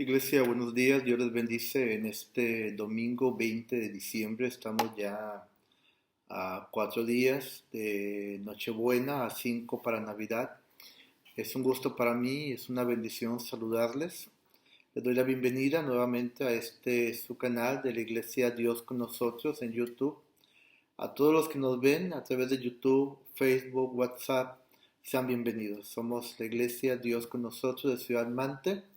Iglesia, buenos días. Dios les bendice en este domingo 20 de diciembre. Estamos ya a 4 días de Nochebuena, a 5 para Navidad. Es un gusto para mí, es una bendición saludarles. Les doy la bienvenida nuevamente a su canal de la Iglesia Dios con nosotros en YouTube. A todos los que nos ven a través de YouTube, Facebook, WhatsApp, sean bienvenidos. Somos la Iglesia Dios con nosotros de Ciudad Mante.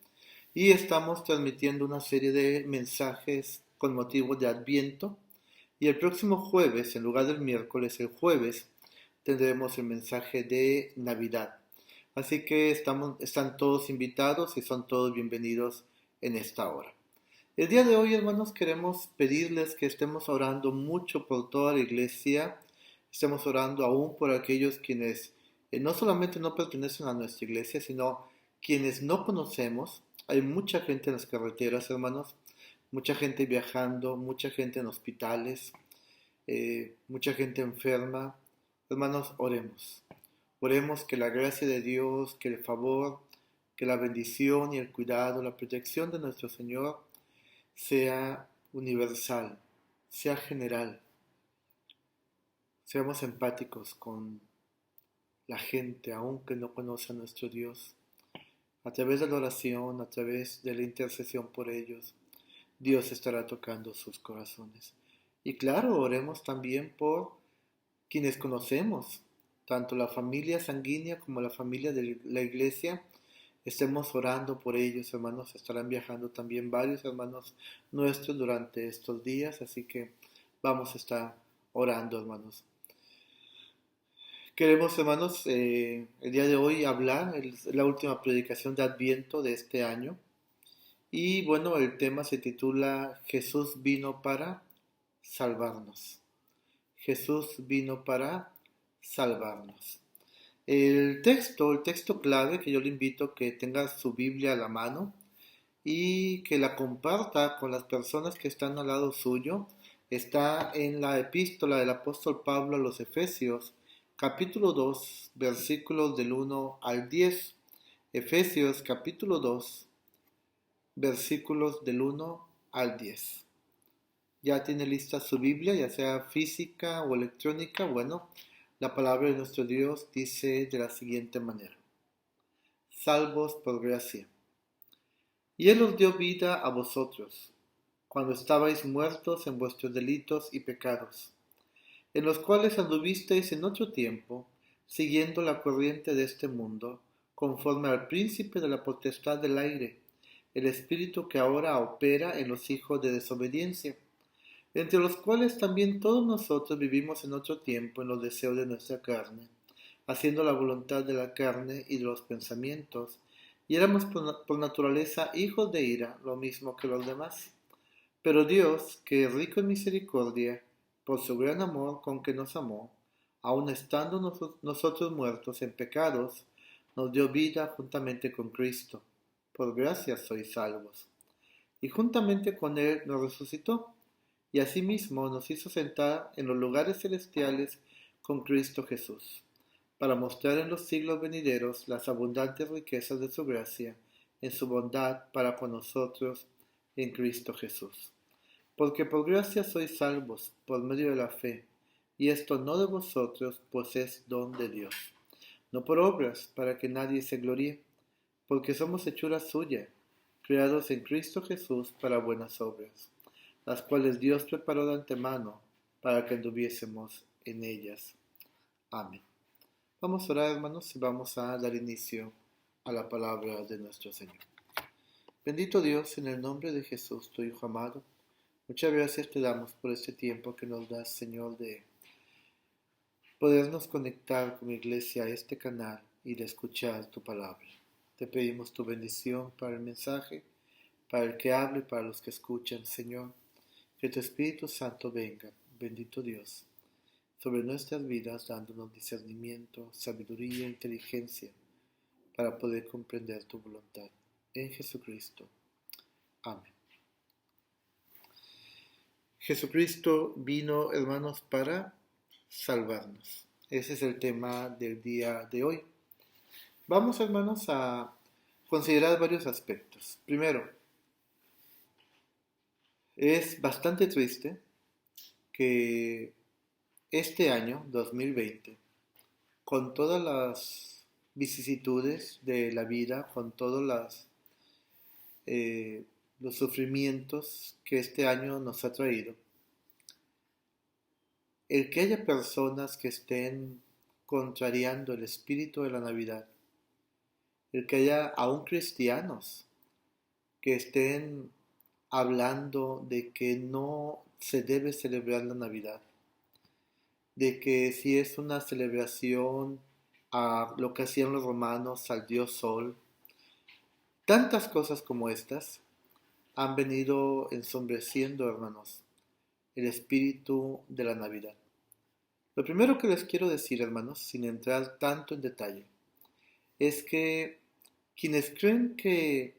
Y estamos transmitiendo una serie de mensajes con motivo de Adviento. Y el próximo jueves, en lugar del miércoles, el jueves, tendremos el mensaje de Navidad. Así que están todos invitados y son todos bienvenidos en esta hora. El día de hoy, hermanos, queremos pedirles que estemos orando mucho por toda la iglesia. Estemos orando aún por aquellos quienes no solamente no pertenecen a nuestra iglesia, sino quienes no conocemos. Hay mucha gente en las carreteras, hermanos, mucha gente viajando, mucha gente en hospitales, mucha gente enferma. Hermanos, oremos. Oremos que la gracia de Dios, que el favor, que la bendición y el cuidado, la protección de nuestro Señor sea universal, sea general. Seamos empáticos con la gente, aunque no conoce a nuestro Dios. A través de la oración, a través de la intercesión por ellos, Dios estará tocando sus corazones. Y claro, oremos también por quienes conocemos, tanto la familia sanguínea como la familia de la iglesia. Estemos orando por ellos, hermanos. Estarán viajando también varios hermanos nuestros durante estos días, así que vamos a estar orando, hermanos. Queremos, hermanos, el día de hoy hablar, es la última predicación de Adviento de este año. Y bueno, el tema se titula Jesús vino para salvarnos. Jesús vino para salvarnos. El texto clave que yo le invito a que tenga su Biblia a la mano y que la comparta con las personas que están al lado suyo, está en la epístola del apóstol Pablo a los Efesios, capítulo 2, versículos del 1 al 10. Efesios capítulo 2, versículos del 1 al 10. Ya tiene lista su Biblia, ya sea física o electrónica. Bueno, la palabra de nuestro Dios dice de la siguiente manera: salvos por gracia. Y Él os dio vida a vosotros, cuando estabais muertos en vuestros delitos y pecados, en los cuales anduvisteis en otro tiempo, siguiendo la corriente de este mundo, conforme al príncipe de la potestad del aire, el espíritu que ahora opera en los hijos de desobediencia, entre los cuales también todos nosotros vivimos en otro tiempo en los deseos de nuestra carne, haciendo la voluntad de la carne y de los pensamientos, y éramos por naturaleza hijos de ira, lo mismo que los demás. Pero Dios, que es rico en misericordia, por su gran amor con que nos amó, aun estando nosotros muertos en pecados, nos dio vida juntamente con Cristo. Por gracia sois salvos. Y juntamente con Él nos resucitó, y asimismo nos hizo sentar en los lugares celestiales con Cristo Jesús, para mostrar en los siglos venideros las abundantes riquezas de su gracia, en su bondad para con nosotros en Cristo Jesús. Porque por gracia sois salvos, por medio de la fe, y esto no de vosotros, pues es don de Dios. No por obras, para que nadie se gloríe, porque somos hechura suya, creados en Cristo Jesús para buenas obras, las cuales Dios preparó de antemano para que anduviésemos en ellas. Amén. Vamos a orar, hermanos, y vamos a dar inicio a la palabra de nuestro Señor. Bendito Dios, en el nombre de Jesús, tu Hijo amado, muchas gracias te damos por este tiempo que nos das, Señor, de podernos conectar como iglesia a este canal y de escuchar tu palabra. Te pedimos tu bendición para el mensaje, para el que hable y para los que escuchan, Señor. Que tu Espíritu Santo venga, bendito Dios, sobre nuestras vidas, dándonos discernimiento, sabiduría e inteligencia para poder comprender tu voluntad. En Jesucristo. Amén. Jesucristo vino, hermanos, para salvarnos. Ese es el tema del día de hoy. Vamos, hermanos, a considerar varios aspectos. Primero, Es bastante triste que este año, 2020, con todas las vicisitudes de la vida, con todos eh, los sufrimientos que este año nos ha traído, el que haya personas que estén contrariando el espíritu de la Navidad, el que haya aún cristianos que estén hablando de que no se debe celebrar la Navidad, de que si es una celebración a lo que hacían los romanos al dios Sol, tantas cosas como estas han venido ensombreciendo, hermanos, el espíritu de la Navidad. Lo primero que les quiero decir, hermanos, sin entrar tanto en detalle, es que quienes creen que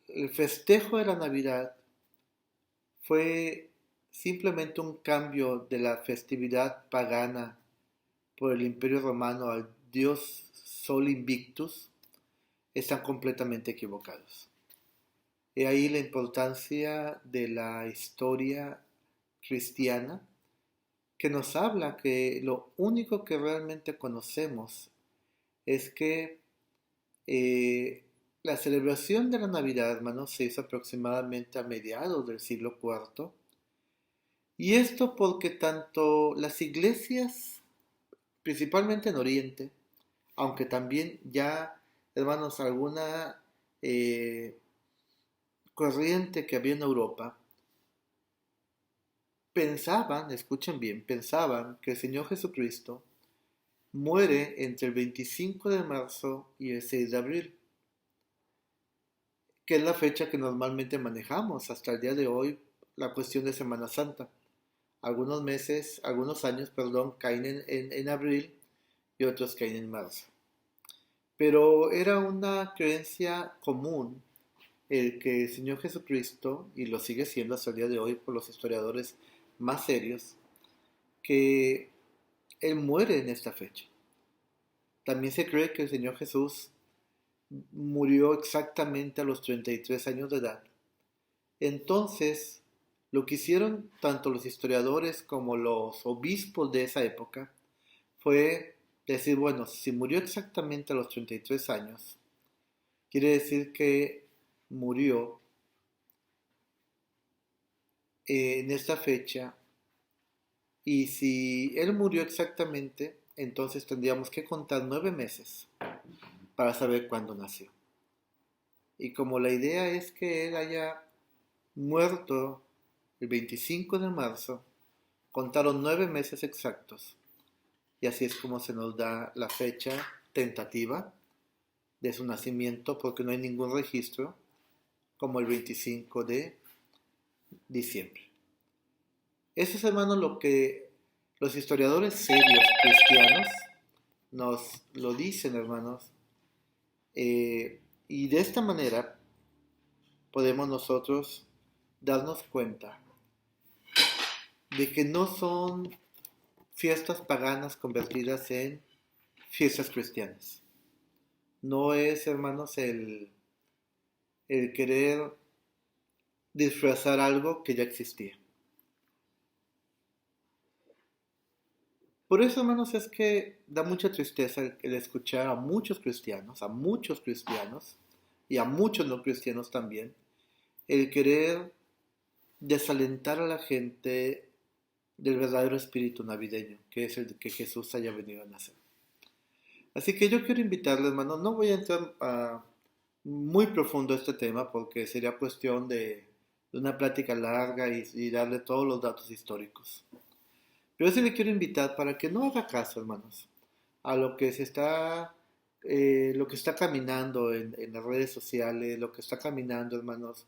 el festejo de la Navidad fue simplemente un cambio de la festividad pagana por el Imperio Romano al dios Sol Invictus, están completamente equivocados. He ahí la importancia de la historia cristiana que nos habla que lo único que realmente conocemos es que la celebración de la Navidad, hermanos, se hizo aproximadamente a mediados del siglo IV. Y esto porque tanto las iglesias, principalmente en Oriente, aunque también ya, hermanos, alguna eh, corriente que había en Europa, pensaban, escuchen bien, pensaban que el Señor Jesucristo muere entre el 25 de marzo y el 6 de abril, que es la fecha que normalmente manejamos hasta el día de hoy, la cuestión de Semana Santa. Algunos meses, algunos años, perdón, caen en abril y otros caen en marzo. Pero era una creencia común el que el Señor Jesucristo, y lo sigue siendo hasta el día de hoy por los historiadores más serios, que Él muere en esta fecha. También se cree que el Señor Jesús murió exactamente a los 33 años de edad. Entonces, lo que hicieron tanto los historiadores como los obispos de esa época fue decir, bueno, si murió exactamente a los 33 años, quiere decir que murió en esta fecha, y si él murió exactamente, entonces tendríamos que contar 9 meses para saber cuándo nació. Y como la idea es que él haya muerto el 25 de marzo, contaron 9 meses exactos. Y así es como se nos da la fecha tentativa de su nacimiento, porque no hay ningún registro como el 25 de diciembre. Eso es, hermanos, lo que los historiadores serios cristianos nos lo dicen, hermanos. Y de esta manera podemos nosotros darnos cuenta de que no son fiestas paganas convertidas en fiestas cristianas. No es, hermanos, el querer disfrazar algo que ya existía. Por eso, hermanos, es que da mucha tristeza el escuchar a muchos cristianos y a muchos no cristianos también, el querer desalentar a la gente del verdadero espíritu navideño, que es el que Jesús haya venido a nacer. Así que yo quiero invitarles, hermanos, no voy a entrar muy profundo a este tema porque sería cuestión de una plática larga y darle todos los datos históricos. Pero sí le quiero invitar para que no haga caso, hermanos, a lo que está caminando en las redes sociales, lo que está caminando, hermanos,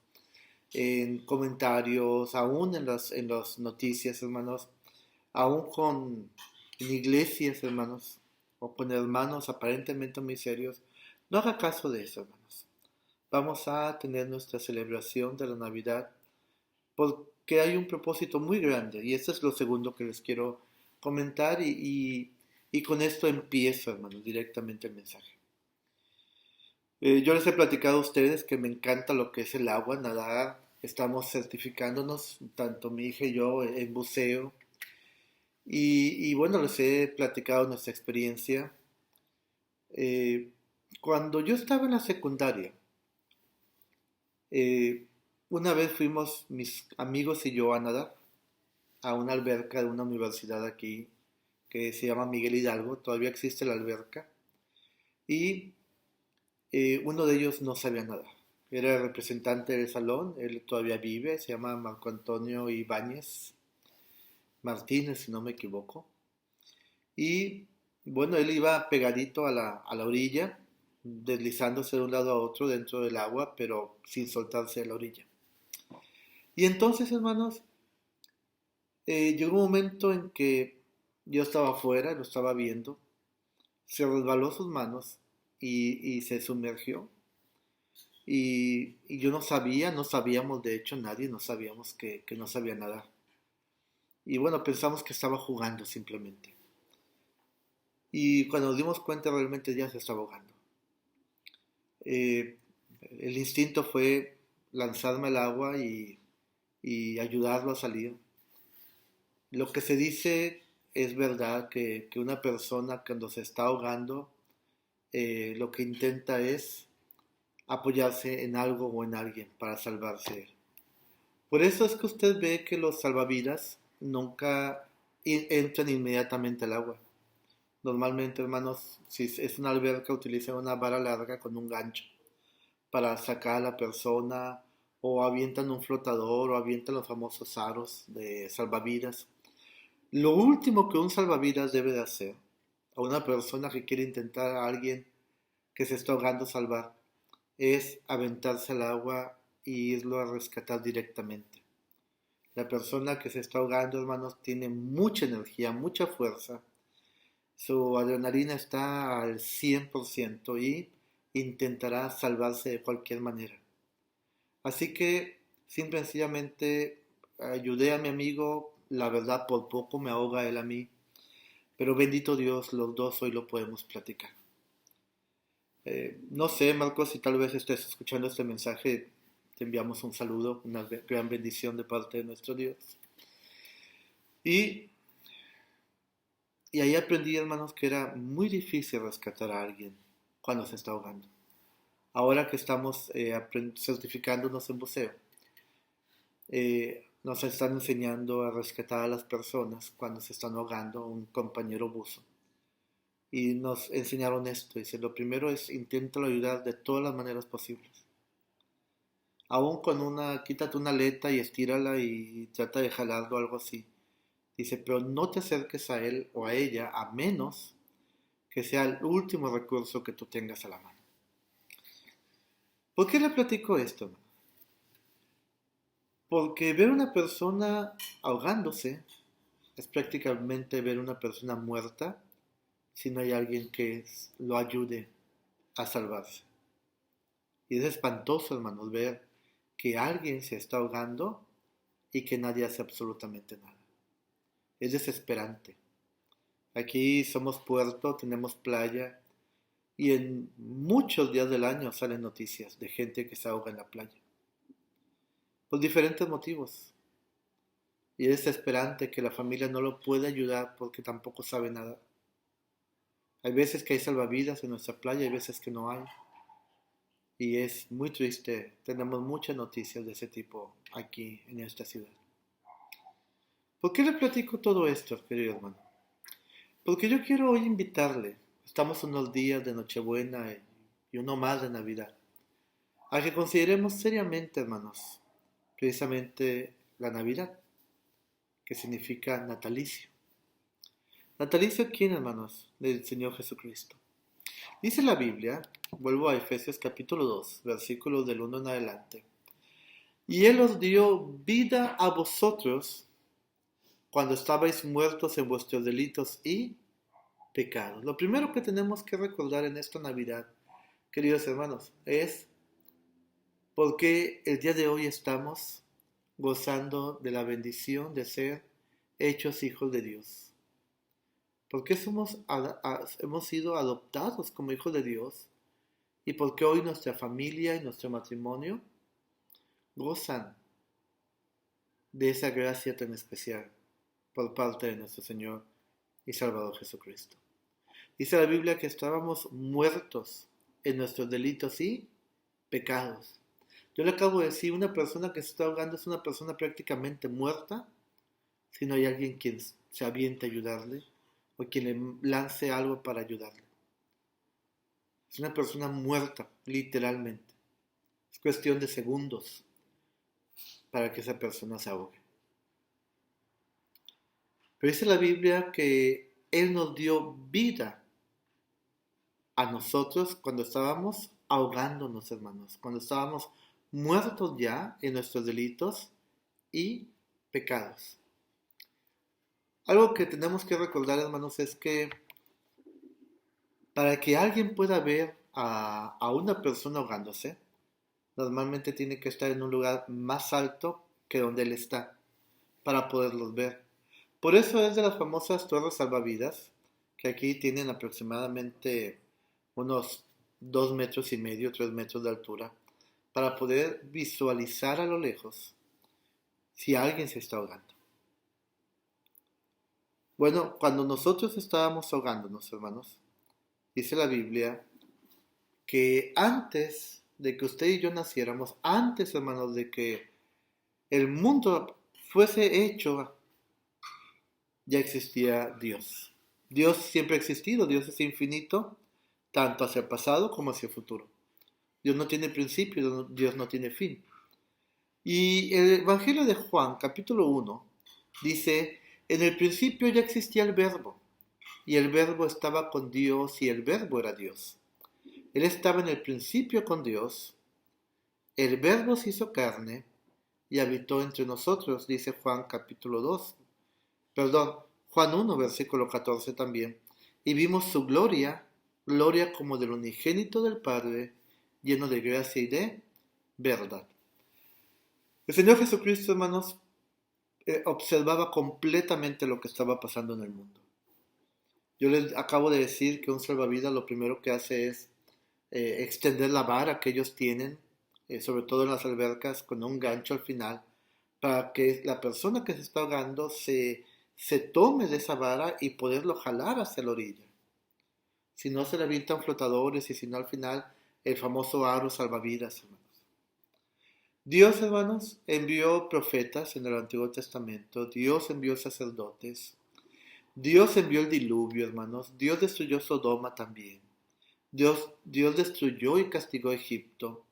en comentarios, aún en las noticias, hermanos, aún en iglesias, hermanos, o con hermanos aparentemente muy serios. No haga caso de eso, hermanos. Vamos a tener nuestra celebración de la Navidad porque hay un propósito muy grande, y esto es lo segundo que les quiero comentar, y con esto empiezo, hermanos, directamente el mensaje. Yo les he platicado a ustedes que me encanta lo que es el agua, nadar, estamos certificándonos, tanto mi hija y yo, en buceo. Y bueno, les he platicado nuestra experiencia. Eh, Cuando yo estaba en la secundaria, eh, una vez fuimos mis amigos y yo a nadar a una alberca de una universidad aquí que se llama Miguel Hidalgo, todavía existe la alberca, y uno de ellos no sabía nadar. Era el representante del salón, él todavía vive, se llama Marco Antonio Ibáñez Martínez, si no me equivoco. Y bueno, él iba pegadito a la orilla, deslizándose de un lado a otro dentro del agua, pero sin soltarse de la orilla. Y entonces, hermanos, llegó un momento en que yo estaba afuera, lo estaba viendo, se resbaló sus manos y se sumergió. Y yo no sabía, no sabíamos, de hecho nadie, no sabíamos que no sabía nadar. Y bueno, pensamos que estaba jugando simplemente. Y cuando nos dimos cuenta realmente ya se estaba ahogando. Eh, el instinto fue lanzarme al agua y ayudarlo a salir. Lo que se dice es verdad que una persona cuando se está ahogando, lo que intenta es apoyarse en algo o en alguien para salvarse. Por eso es que usted ve que los salvavidas nunca entran inmediatamente al agua. Normalmente, hermanos, si es una alberca, utilizan una vara larga con un gancho para sacar a la persona, o avientan un flotador, o avientan los famosos aros de salvavidas. Lo último que un salvavidas debe de hacer a una persona que quiere intentar a alguien que se está ahogando salvar es aventarse al agua y irlo a rescatar directamente. La persona que se está ahogando, hermanos, tiene mucha energía, mucha fuerza. Su adrenalina está al 100% y intentará salvarse de cualquier manera. Así que, simple y sencillamente, ayudé a mi amigo. La verdad, por poco me ahoga él a mí. Pero bendito Dios, los dos hoy lo podemos platicar. No sé, Marcos, si tal vez estés escuchando este mensaje, te enviamos un saludo, una gran bendición de parte de nuestro Dios. Y, y ahí aprendí, hermanos, que era muy difícil rescatar a alguien cuando se está ahogando. Ahora que estamos certificándonos en buceo, nos están enseñando a rescatar a las personas cuando se están ahogando, un compañero buzo. Y nos enseñaron esto, dice, lo primero es inténtalo ayudar de todas las maneras posibles. Aún con quítate una aleta y estírala y trata de jalarlo o algo así. Dice, pero no te acerques a él o a ella a menos que sea el último recurso que tú tengas a la mano. ¿Por qué le platico esto? Porque ver una persona ahogándose es prácticamente ver una persona muerta si no hay alguien que lo ayude a salvarse. Y es espantoso, hermanos, ver que alguien se está ahogando y que nadie hace absolutamente nada. Es desesperante. Aquí somos puerto, tenemos playa y en muchos días del año salen noticias de gente que se ahoga en la playa. Por diferentes motivos. Y es desesperante que la familia no lo puede ayudar porque tampoco sabe nada. Hay veces que hay salvavidas en nuestra playa, hay veces que no hay. Y es muy triste. Tenemos muchas noticias de ese tipo aquí en esta ciudad. ¿Por qué le platico todo esto, querido hermano? Porque yo quiero hoy invitarle. Estamos unos días de Nochebuena y uno más de Navidad. A que consideremos seriamente, hermanos, precisamente la Navidad, que significa natalicio. ¿Natalicio quién, hermanos? Del Señor Jesucristo. Dice la Biblia, vuelvo a Efesios capítulo 2, versículos del 1 en adelante. Y Él os dio vida a vosotros cuando estabais muertos en vuestros delitos y pecados. Lo primero que tenemos que recordar en esta Navidad, queridos hermanos, es por qué el día de hoy estamos gozando de la bendición de ser hechos hijos de Dios. ¿Por qué hemos sido adoptados como hijos de Dios? ¿Y por qué hoy nuestra familia y nuestro matrimonio gozan de esa gracia tan especial por parte de nuestro Señor y Salvador Jesucristo. Dice la Biblia que estábamos muertos en nuestros delitos y pecados. Yo le acabo de decir, una persona que se está ahogando es una persona prácticamente muerta si no hay alguien quien se aviente a ayudarle o quien le lance algo para ayudarle. Es una persona muerta, literalmente. Es cuestión de segundos para que esa persona se ahogue. Pero dice la Biblia que Él nos dio vida a nosotros cuando estábamos ahogándonos, hermanos, cuando estábamos muertos ya en nuestros delitos y pecados. Algo que tenemos que recordar, hermanos, es que para que alguien pueda ver a una persona ahogándose, normalmente tiene que estar en un lugar más alto que donde él está, para poderlos ver. Por eso es de las famosas torres salvavidas, que aquí tienen aproximadamente unos 2,5 metros, 3 metros de altura, para poder visualizar a lo lejos si alguien se está ahogando. Bueno, cuando nosotros estábamos ahogándonos, hermanos, dice la Biblia que antes de que usted y yo naciéramos, antes, hermanos, de que el mundo fuese hecho, ya existía Dios. Dios siempre ha existido, Dios es infinito, tanto hacia el pasado como hacia el futuro. Dios no tiene principio, Dios no tiene fin. Y el Evangelio de Juan, capítulo 1, dice, en el principio ya existía el Verbo, y el Verbo estaba con Dios, y el Verbo era Dios. Él estaba en el principio con Dios, el Verbo se hizo carne y habitó entre nosotros, dice Juan capítulo 2, Juan 1, versículo 14 también. Y vimos su gloria, gloria como del unigénito del Padre, lleno de gracia y de verdad. El Señor Jesucristo, hermanos, observaba completamente lo que estaba pasando en el mundo. Yo les acabo de decir que un salvavidas lo primero que hace es extender la vara que ellos tienen, sobre todo en las albercas, con un gancho al final, para que la persona que se está ahogando se tome de esa vara y poderlo jalar hacia la orilla. Si no, se le avientan flotadores y si no, al final, el famoso aro salvavidas, hermanos. Dios, hermanos, envió profetas en el Antiguo Testamento, Dios envió sacerdotes, Dios envió el diluvio, hermanos, Dios destruyó Sodoma también, Dios destruyó y castigó Egipto,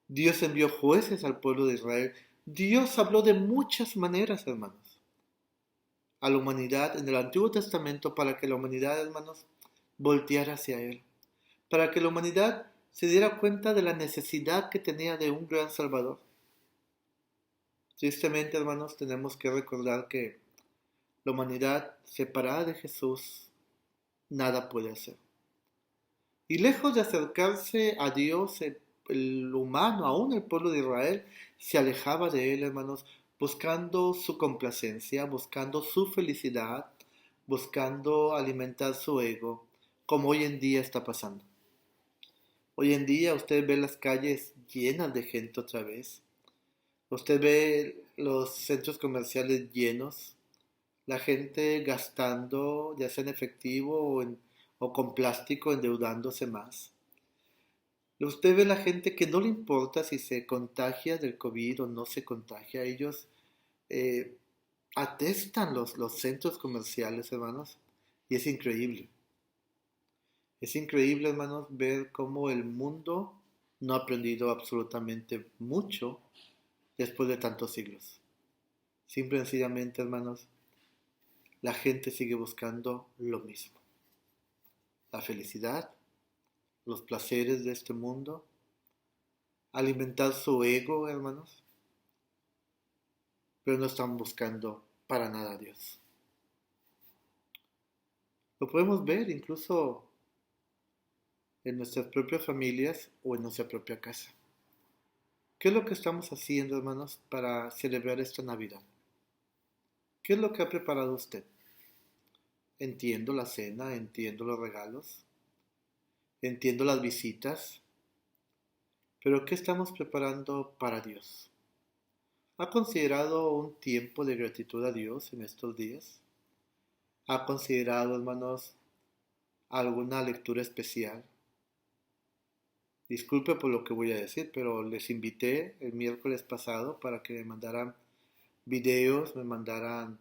Dios envió jueces al pueblo de Israel, Dios habló de muchas maneras, hermanos, a la humanidad en el Antiguo Testamento para que la humanidad, hermanos, volteara hacia Él, para que la humanidad se diera cuenta de la necesidad que tenía de un gran Salvador. Tristemente, hermanos, tenemos que recordar que la humanidad separada de Jesús nada puede hacer. Y lejos de acercarse a Dios, el humano, aún el pueblo de Israel, se alejaba de Él, hermanos, buscando su complacencia, buscando su felicidad, buscando alimentar su ego, como hoy en día está pasando. Hoy en día usted ve las calles llenas de gente otra vez. Usted ve los centros comerciales llenos, la gente gastando, ya sea en efectivo o con plástico, endeudándose más. Usted ve la gente que no le importa si se contagia del COVID o no se contagia. Ellos eh, atestan los centros comerciales, hermanos, y es increíble. Es increíble, hermanos, ver cómo el mundo no ha aprendido absolutamente mucho después de tantos siglos. Simple y sencillamente, hermanos, la gente sigue buscando lo mismo. La felicidad, los placeres de este mundo, alimentar su ego, hermanos, pero no están buscando para nada a Dios. Lo podemos ver incluso en nuestras propias familias o en nuestra propia casa. ¿Qué es lo que estamos haciendo, hermanos, para celebrar esta Navidad? ¿Qué es lo que ha preparado usted? Entiendo la cena, entiendo los regalos, entiendo las visitas, pero ¿qué estamos preparando para Dios? ¿Ha considerado un tiempo de gratitud a Dios en estos días? ¿Ha considerado, hermanos, alguna lectura especial? Disculpe por lo que voy a decir, pero les invité el miércoles pasado para que me mandaran videos, me mandaran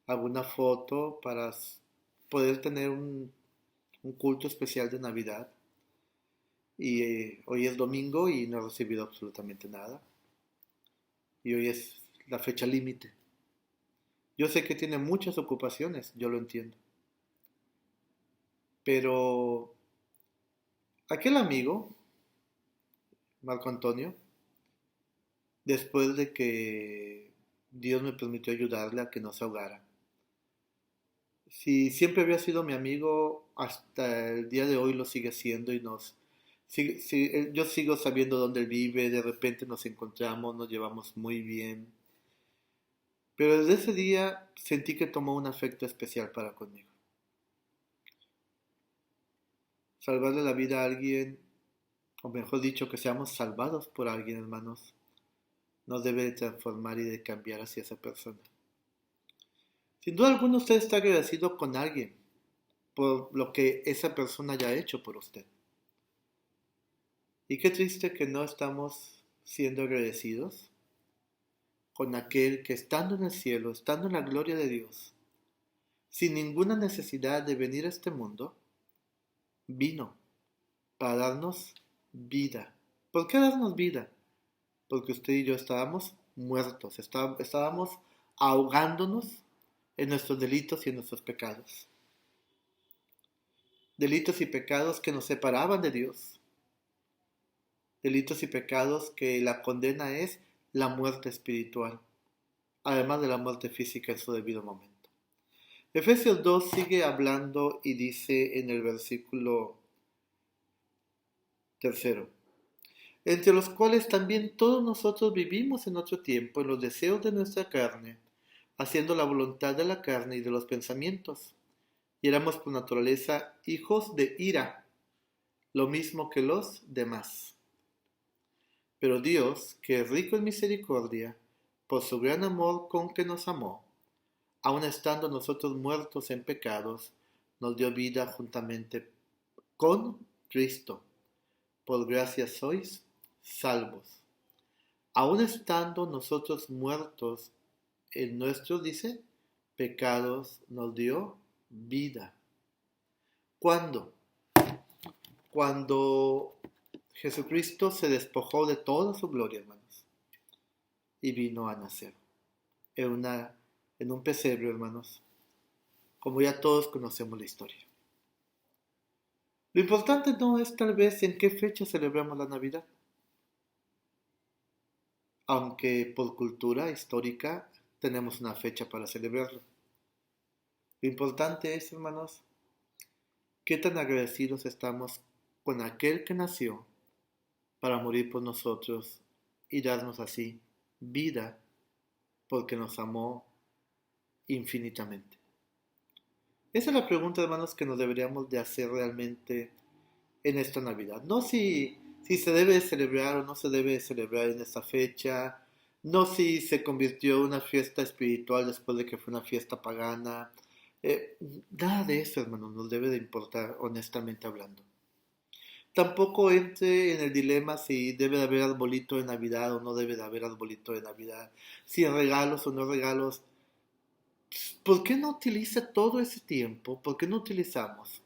alguna foto para poder tener un culto especial de Navidad. Y hoy es domingo y no he recibido absolutamente nada. Y hoy es la fecha límite. Yo sé que tiene muchas ocupaciones, yo lo entiendo. Pero aquel amigo, Marco Antonio, después de que Dios me permitió ayudarle a que no se ahogara, si siempre había sido mi amigo, hasta el día de hoy lo sigue siendo y yo sigo sabiendo dónde él vive, de repente nos encontramos, nos llevamos muy bien. Pero desde ese día sentí que tomó un afecto especial para conmigo. Salvarle la vida a alguien, o mejor dicho, que seamos salvados por alguien, hermanos, nos debe de transformar y de cambiar hacia esa persona. Sin duda alguna usted está agradecido con alguien por lo que esa persona haya hecho por usted. Y qué triste que no estamos siendo agradecidos con aquel que estando en el cielo, estando en la gloria de Dios, sin ninguna necesidad de venir a este mundo, vino para darnos vida. ¿Por qué darnos vida? Porque usted y yo estábamos muertos, estábamos ahogándonos en nuestros delitos y en nuestros pecados. Delitos y pecados que nos separaban de Dios. Delitos y pecados que la condena es la muerte espiritual, además de la muerte física en su debido momento. Efesios 2 sigue hablando y dice en el versículo 3, entre los cuales también todos nosotros vivimos en otro tiempo en los deseos de nuestra carne, haciendo la voluntad de la carne y de los pensamientos, y éramos por naturaleza hijos de ira, lo mismo que los demás. Pero Dios, que es rico en misericordia, por su gran amor con que nos amó, aun estando nosotros muertos en pecados, nos dio vida juntamente con Cristo. Por gracia sois salvos. Aun estando nosotros muertos en nuestros, dice, pecados, nos dio vida. ¿Cuándo? Cuando Jesucristo se despojó de toda su gloria, hermanos, y vino a nacer en un pesebre, hermanos, como ya todos conocemos la historia. Lo importante no es tal vez en qué fecha celebramos la Navidad, aunque por cultura histórica tenemos una fecha para celebrarlo. Lo importante es, hermanos, qué tan agradecidos estamos con aquel que nació para morir por nosotros y darnos así vida porque nos amó infinitamente. Esa es la pregunta, hermanos, que nos deberíamos de hacer realmente en esta Navidad. No si se debe celebrar o no se debe celebrar en esta fecha, no si se convirtió en una fiesta espiritual después de que fue una fiesta pagana. Nada de eso, hermanos, nos debe de importar, honestamente hablando. Tampoco entre en el dilema si debe de haber arbolito de Navidad o no debe de haber arbolito de Navidad, si regalos o no regalos. ¿Por qué no utiliza todo ese tiempo? ¿Por qué no utilizamos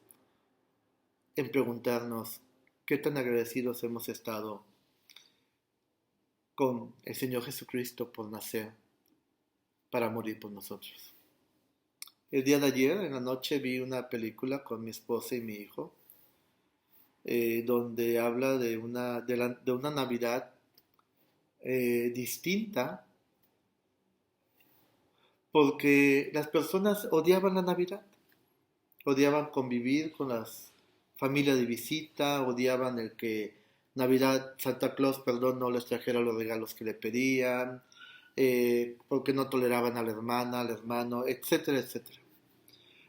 en preguntarnos qué tan agradecidos hemos estado con el Señor Jesucristo por nacer para morir por nosotros? El día de ayer, en la noche, vi una película con mi esposa y mi hijo, donde habla de una Navidad distinta, porque las personas odiaban la Navidad, odiaban convivir con las familias de visita, odiaban el que Santa Claus, perdón, no les trajera los regalos que le pedían, porque no toleraban a la hermana, al hermano, etcétera, etcétera.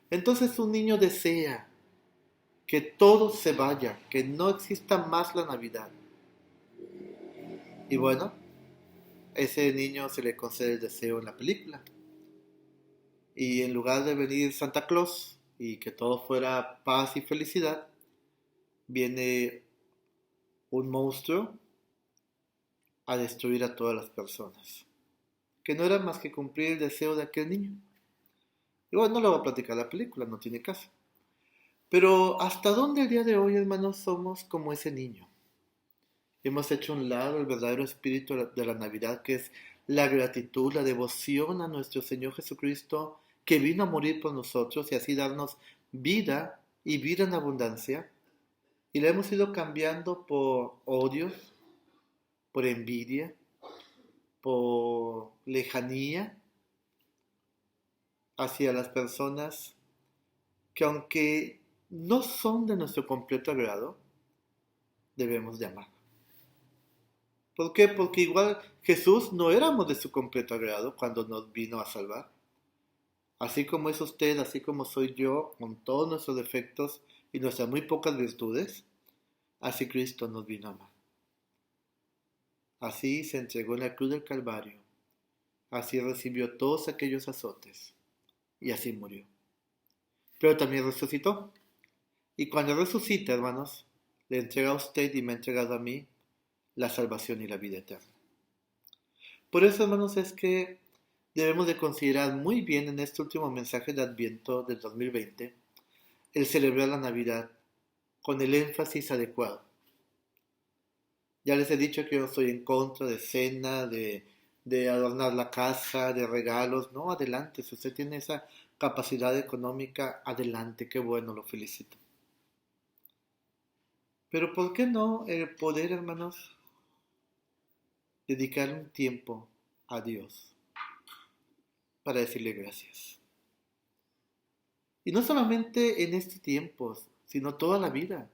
Entonces un niño desea que todo se vaya, que no exista más la Navidad. Y bueno, ese niño se le concede el deseo en la película. Y en lugar de venir Santa Claus y que todo fuera paz y felicidad, viene un monstruo a destruir a todas las personas, que no era más que cumplir el deseo de aquel niño. Igual no le voy a platicar la película, no tiene caso. Pero ¿hasta dónde el día de hoy, hermanos, somos como ese niño? Hemos hecho a un lado el verdadero espíritu de la Navidad, que es la gratitud, la devoción a nuestro Señor Jesucristo, que vino a morir por nosotros y así darnos vida y vida en abundancia. Y la hemos ido cambiando por odios, por envidia, por lejanía hacia las personas que aunque no son de nuestro completo agrado, debemos de amar. ¿Por qué? Porque igual Jesús no éramos de su completo agrado cuando nos vino a salvar. Así como es usted, así como soy yo, con todos nuestros defectos y nuestras muy pocas virtudes, así Cristo nos vino a amar. Así se entregó en la cruz del Calvario, así recibió todos aquellos azotes y así murió. Pero también resucitó. Y cuando resucita, hermanos, le entrega a usted y me ha entregado a mí la salvación y la vida eterna. Por eso, hermanos, es que debemos de considerar muy bien en este último mensaje de Adviento del 2020 el celebrar la Navidad con el énfasis adecuado. Ya les he dicho que yo estoy en contra de cena, de adornar la casa, de regalos. No, adelante, si usted tiene esa capacidad económica, adelante, qué bueno, lo felicito. Pero ¿por qué no el poder, hermanos, dedicar un tiempo a Dios para decirle gracias? Y no solamente en este tiempo, sino toda la vida.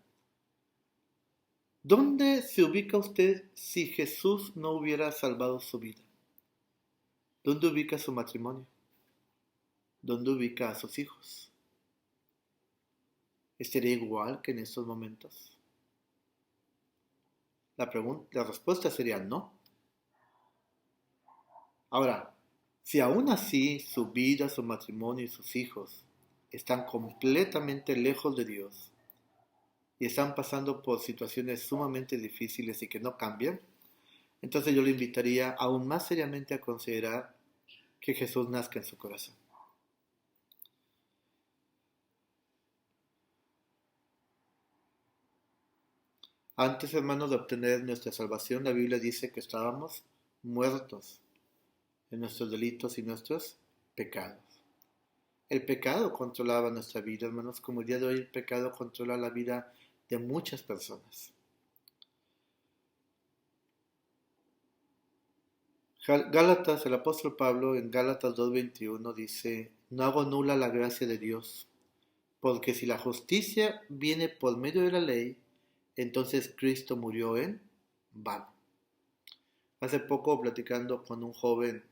¿Dónde se ubica usted si Jesús no hubiera salvado su vida? ¿Dónde ubica su matrimonio? ¿Dónde ubica a sus hijos? ¿Estaría igual que en estos momentos? La respuesta sería no. Ahora, si aún así su vida, su matrimonio y sus hijos están completamente lejos de Dios y están pasando por situaciones sumamente difíciles y que no cambian, entonces yo le invitaría aún más seriamente a considerar que Jesús nazca en su corazón. Antes, hermanos, de obtener nuestra salvación, la Biblia dice que estábamos muertos en nuestros delitos y nuestros pecados. El pecado controlaba nuestra vida, hermanos, como el día de hoy el pecado controla la vida de muchas personas. Gálatas, el apóstol Pablo en Gálatas 2:21 dice, no hago nula la gracia de Dios, porque si la justicia viene por medio de la ley, entonces Cristo murió en vano. Hace poco platicando con un joven,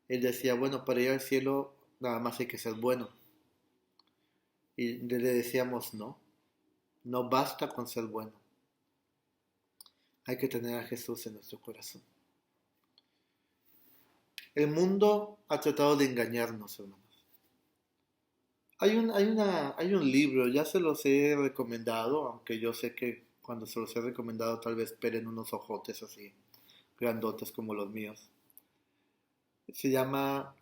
él decía, bueno, para ir al cielo nada más hay que ser bueno. Y le decíamos, no, no basta con ser bueno. Hay que tener a Jesús en nuestro corazón. El mundo ha tratado de engañarnos, hermanos. Hay un libro, ya se los he recomendado, aunque yo sé que cuando se los he recomendado tal vez esperen unos ojotes así, grandotes como los míos. Se llama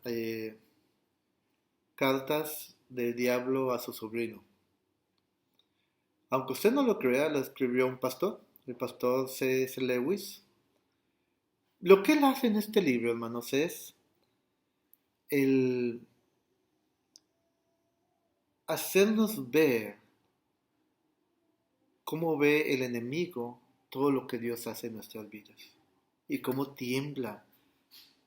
Cartas del Diablo a su sobrino. Aunque usted no lo crea, lo escribió un pastor, el pastor C.S. Lewis. Lo que él hace en este libro, hermanos, es el hacernos ver cómo ve el enemigo todo lo que Dios hace en nuestras vidas y cómo tiembla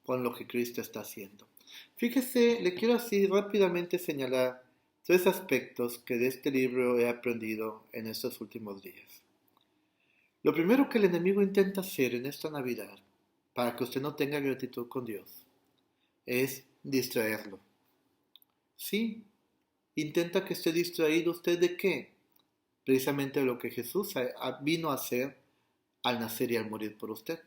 con lo que Cristo está haciendo. Fíjese, le quiero así rápidamente señalar tres aspectos que de este libro he aprendido en estos últimos días. Lo primero que el enemigo intenta hacer en esta Navidad, para que usted no tenga gratitud con Dios, es distraerlo. Sí, intenta que esté distraído. ¿Usted de qué? Precisamente de lo que Jesús vino a hacer al nacer y al morir por usted.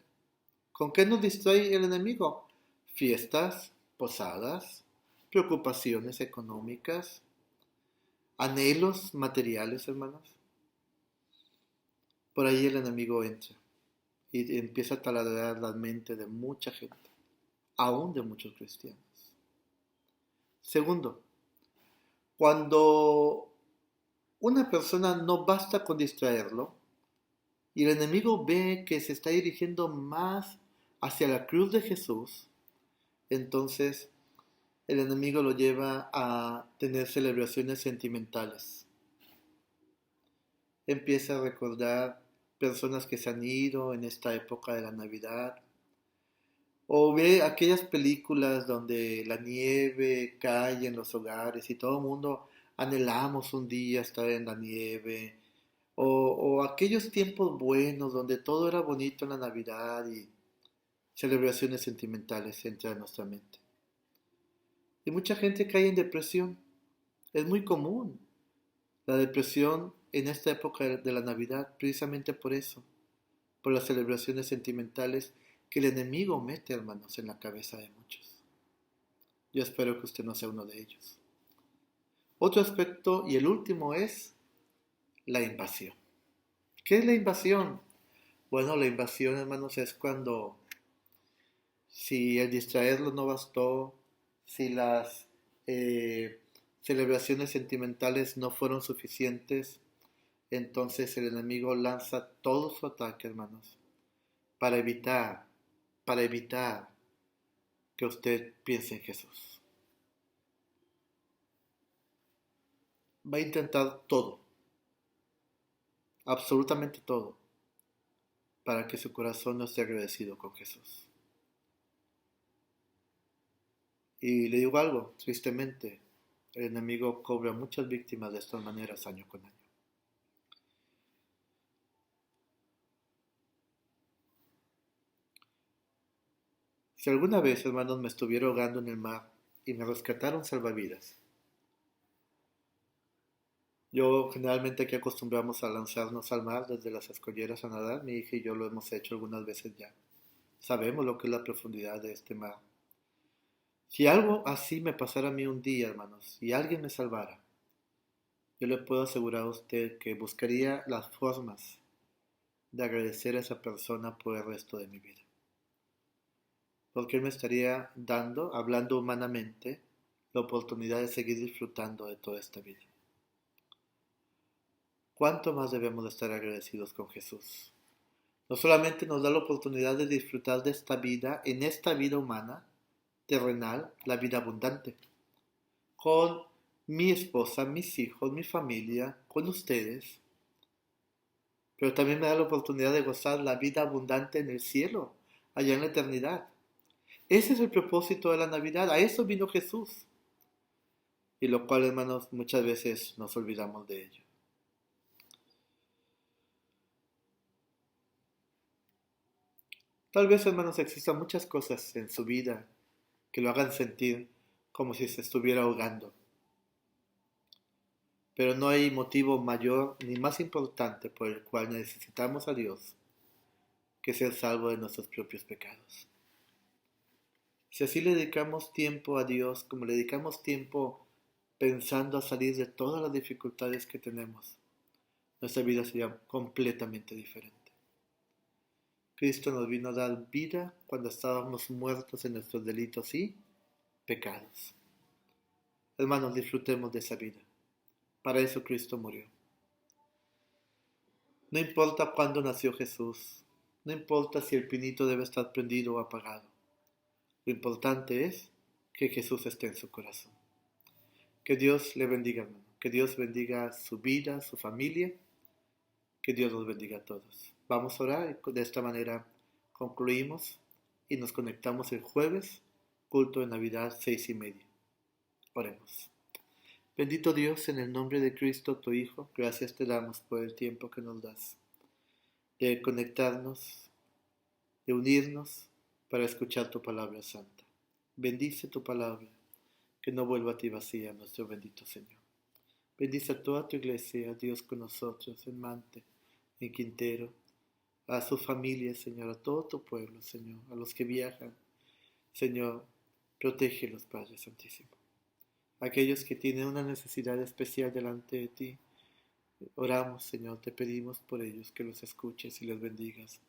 ¿Con qué nos distrae el enemigo? Fiestas, posadas, preocupaciones económicas, anhelos materiales, hermanos. Por ahí el enemigo entra y empieza a taladrar la mente de mucha gente, aún de muchos cristianos. Segundo, cuando una persona no basta con distraerlo y el enemigo ve que se está dirigiendo más hacia la cruz de Jesús, entonces el enemigo lo lleva a tener celebraciones sentimentales. Empieza a recordar personas que se han ido en esta época de la Navidad, o ve aquellas películas donde la nieve cae en los hogares y todo el mundo anhelamos un día estar en la nieve, o aquellos tiempos buenos donde todo era bonito en la Navidad y celebraciones sentimentales entran en nuestra mente. Y mucha gente cae en depresión. Es muy común la depresión en esta época de la Navidad, precisamente por eso, por las celebraciones sentimentales que el enemigo mete, hermanos, en la cabeza de muchos. Yo espero que usted no sea uno de ellos. Otro aspecto, y el último, es la invasión. ¿Qué es la invasión? Bueno, la invasión, hermanos, es cuando, si el distraerlo no bastó, si las celebraciones sentimentales no fueron suficientes, entonces el enemigo lanza todo su ataque, hermanos, para evitar, para evitar que usted piense en Jesús. Va a intentar todo, absolutamente todo, para que su corazón no esté agradecido con Jesús. Y le digo algo, tristemente, el enemigo cobra muchas víctimas de estas maneras año con año. Si alguna vez, hermanos, me estuviera ahogando en el mar y me rescataron salvavidas, yo generalmente aquí acostumbramos a lanzarnos al mar desde las escolleras a nadar, mi hija y yo lo hemos hecho algunas veces ya. Sabemos lo que es la profundidad de este mar. Si algo así me pasara a mí un día, hermanos, y alguien me salvara, yo le puedo asegurar a usted que buscaría las formas de agradecer a esa persona por el resto de mi vida. Porque él me estaría dando, hablando humanamente, la oportunidad de seguir disfrutando de toda esta vida. ¿Cuánto más debemos de estar agradecidos con Jesús? No solamente nos da la oportunidad de disfrutar de esta vida, en esta vida humana, terrenal, la vida abundante, con mi esposa, mis hijos, mi familia, con ustedes, pero también me da la oportunidad de gozar la vida abundante en el cielo, allá en la eternidad. Ese es el propósito de la Navidad, a eso vino Jesús, y lo cual, hermanos, muchas veces nos olvidamos de ello. Tal vez, hermanos, existan muchas cosas en su vida que lo hagan sentir como si se estuviera ahogando. Pero no hay motivo mayor ni más importante por el cual necesitamos a Dios que ser salvo de nuestros propios pecados. Si así le dedicamos tiempo a Dios, como le dedicamos tiempo pensando a salir de todas las dificultades que tenemos, nuestra vida sería completamente diferente. Cristo nos vino a dar vida cuando estábamos muertos en nuestros delitos y pecados. Hermanos, disfrutemos de esa vida. Para eso Cristo murió. No importa cuándo nació Jesús, no importa si el pinito debe estar prendido o apagado. Lo importante es que Jesús esté en su corazón. Que Dios le bendiga, hermano. Que Dios bendiga su vida, su familia. Que Dios los bendiga a todos. Vamos a orar y de esta manera concluimos y nos conectamos el jueves, culto de Navidad 6:30. Oremos. Bendito Dios, en el nombre de Cristo, tu Hijo, gracias te damos por el tiempo que nos das de conectarnos, de unirnos para escuchar tu palabra santa. Bendice tu palabra, que no vuelva a ti vacía, nuestro bendito Señor. Bendice a toda tu iglesia, a Dios con nosotros, en Mante, en Quintero, a su familia, Señor, a todo tu pueblo, Señor, a los que viajan. Señor, protégelos, Padre Santísimo. Aquellos que tienen una necesidad especial delante de ti, oramos, Señor, te pedimos por ellos que los escuches y los bendigas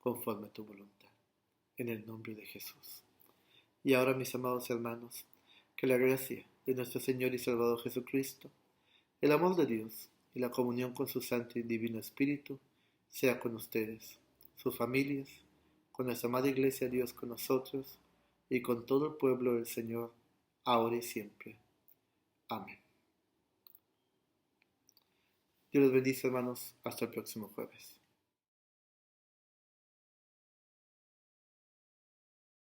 conforme a tu voluntad. En el nombre de Jesús. Y ahora, mis amados hermanos, que la gracia de nuestro Señor y Salvador Jesucristo, el amor de Dios y la comunión con su Santo y Divino Espíritu sea con ustedes, sus familias, con nuestra Madre Iglesia, Dios con nosotros y con todo el pueblo del Señor, ahora y siempre. Amén. Dios los bendice, hermanos. Hasta el próximo jueves.